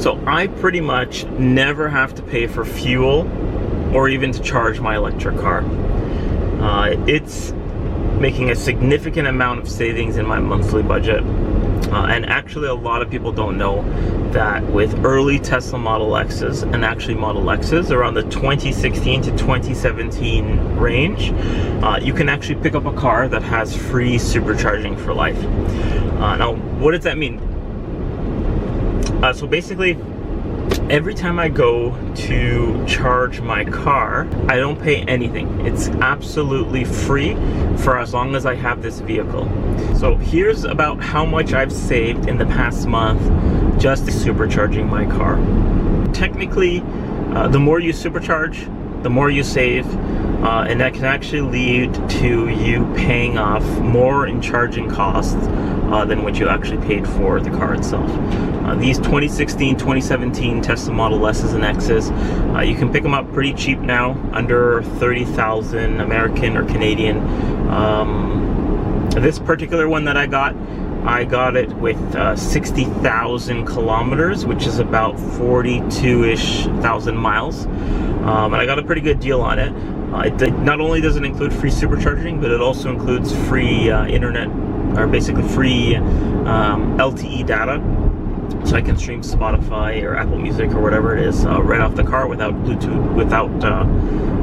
So I pretty much never have to pay for fuel or even to charge my electric car. It's making a significant amount of savings in my monthly budget. And actually a lot of people don't know that with early Tesla Model X's and actually Model X's around the 2016 to 2017 range, you can actually pick up a car that has free supercharging for life. Now, what does that mean? So basically, every time I go to charge my car, I don't pay anything. It's absolutely free for as long as I have this vehicle. So here's about how much I've saved in the past month just supercharging my car. Technically, the more you supercharge, the more you save, and that can actually lead to you paying off more in charging costs than what you actually paid for the car itself. These 2016, 2017 Tesla Model S's and X's, you can pick them up pretty cheap now, under 30,000 American or Canadian. This particular one that I got it with 60,000 kilometers, which is about 42-ish thousand miles. And I got a pretty good deal on it. It not only does it include free supercharging, but it also includes free internet, or basically free LTE data. So I can stream Spotify or Apple Music or whatever it is right off the car without Bluetooth, without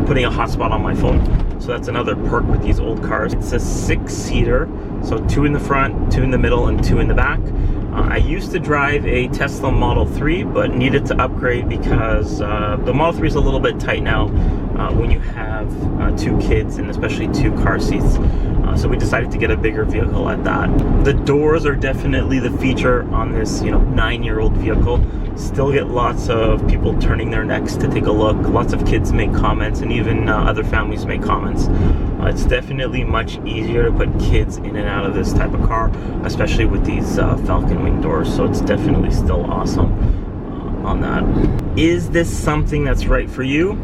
putting a hotspot on my phone. So that's another perk with these old cars. It's a 6-seater, so 2 in the front, 2 in the middle, and 2 in the back. I used to drive a Tesla Model 3, but needed to upgrade because the Model 3 is a little bit tight now when you have 2 kids and especially 2 car seats. So we decided to get a bigger vehicle at that. The doors are definitely the feature on this, 9-year-old vehicle. Still get lots of people turning their necks to take a look. Lots of kids make comments, and even other families make comments. It's definitely much easier to put kids in and out of this type of car, especially with these Falcon Wing doors. So it's definitely still awesome on that. Is this something that's right for you?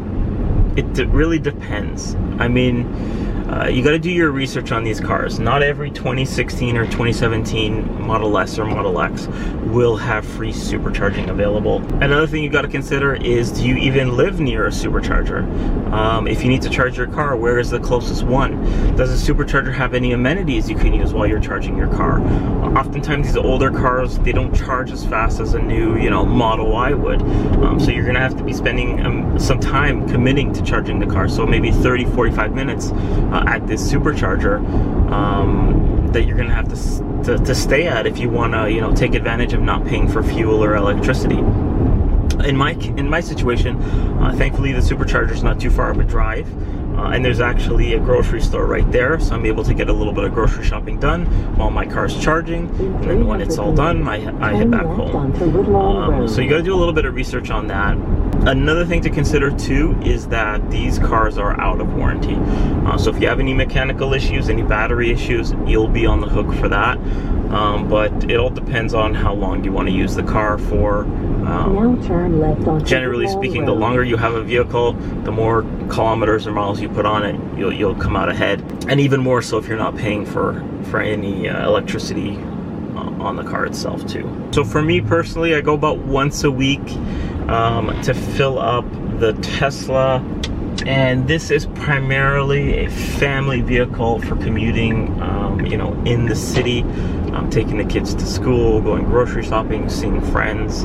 It really depends. I mean, you got to do your research on these cars. Not every 2016 or 2017 Model S or Model X will have free supercharging available. Another thing you got to consider is, do you even live near a supercharger? If you need to charge your car, where is the closest one? Does a supercharger have any amenities you can use while you're charging your car? Oftentimes these older cars, they don't charge as fast as a new, Model Y would. So you're going to have to be spending some time committing to charging the car. So maybe 30, 45 minutes at this supercharger that you're going to have to stay at if you want to take advantage of not paying for fuel or electricity. In my situation, thankfully the supercharger is not too far of a drive, and there's actually a grocery store right there, so I'm able to get a little bit of grocery shopping done while my car's charging, and then when it's all done, I head back home. So you got to do a little bit of research on that. Another thing to consider too is that these cars are out of warranty. So if you have any mechanical issues, any battery issues, you'll be on the hook for that. But it all depends on how long you want to use the car for. Now turn left onto generally speaking, the longer you have a vehicle, the more kilometers or miles you put on it, you'll come out ahead. And even more so if you're not paying for any electricity on the car itself too. So for me personally, I go about once a week to fill up the Tesla, and this is primarily a family vehicle for commuting, in the city, taking the kids to school, going grocery shopping, seeing friends,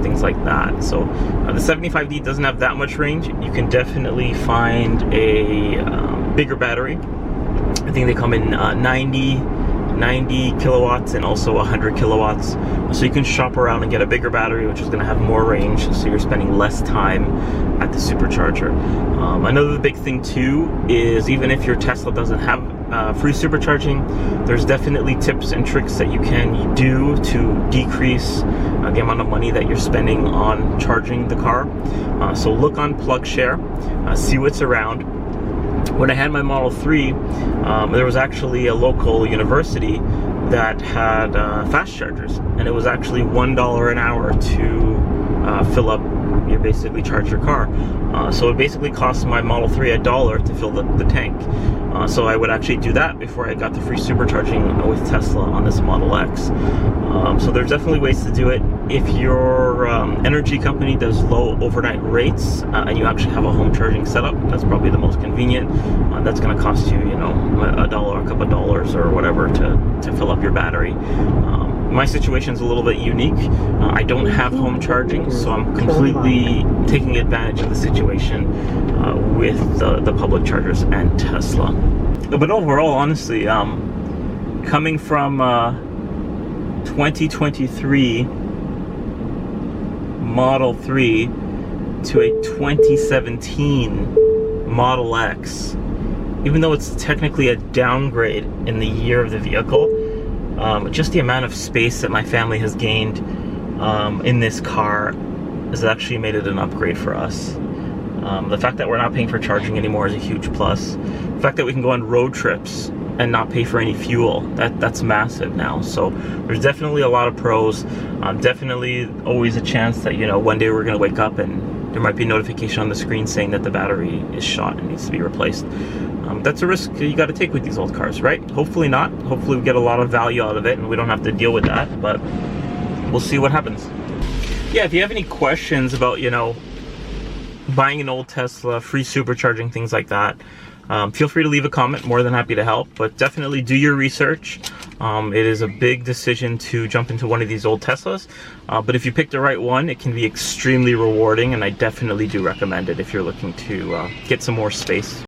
things like that. So the 75D doesn't have that much range. You can definitely find a bigger battery. I think they come in 90 kilowatts and also 100 kilowatts. So you can shop around and get a bigger battery, which is going to have more range, so you're spending less time at the supercharger. Another big thing too is, even if your Tesla doesn't have free supercharging, there's definitely tips and tricks that you can do to decrease the amount of money that you're spending on charging the car. So look on PlugShare, see what's around. When I had my Model 3, there was actually a local university that had fast chargers, and it was actually $1 an hour to fill up, you basically charge your car. So it basically cost my Model 3 $1 to fill the tank. So I would actually do that before I got the free supercharging with Tesla on this Model X. So there's definitely ways to do it. if your energy company does low overnight rates and you actually have a home charging setup, that's probably the most convenient. That's going to cost you, you know, $1, a couple of dollars or whatever to fill up your battery. My situation is a little bit unique. I don't have home charging, so I'm completely taking advantage of the situation with the public chargers and Tesla. But overall, honestly, coming from 2023 Model 3 to a 2017 Model X, even though it's technically a downgrade in the year of the vehicle, just the amount of space that my family has gained in this car has actually made it an upgrade for us. The fact that we're not paying for charging anymore is a huge plus. The fact that we can go on road trips and not pay for any fuel, that's massive now. So there's definitely a lot of pros. Definitely always a chance that, you know, one day we're gonna wake up and there might be a notification on the screen saying that the battery is shot and needs to be replaced. That's a risk you got to take with these old cars, right? Hopefully not. Hopefully we get a lot of value out of it and we don't have to deal with that, but we'll see what happens. Yeah, if you have any questions about, you know, buying an old Tesla, free supercharging, things like that, feel free to leave a comment. More than happy to help, but definitely do your research. It is a big decision to jump into one of these old Teslas, but if you pick the right one, it can be extremely rewarding, and I definitely do recommend it if you're looking to get some more space.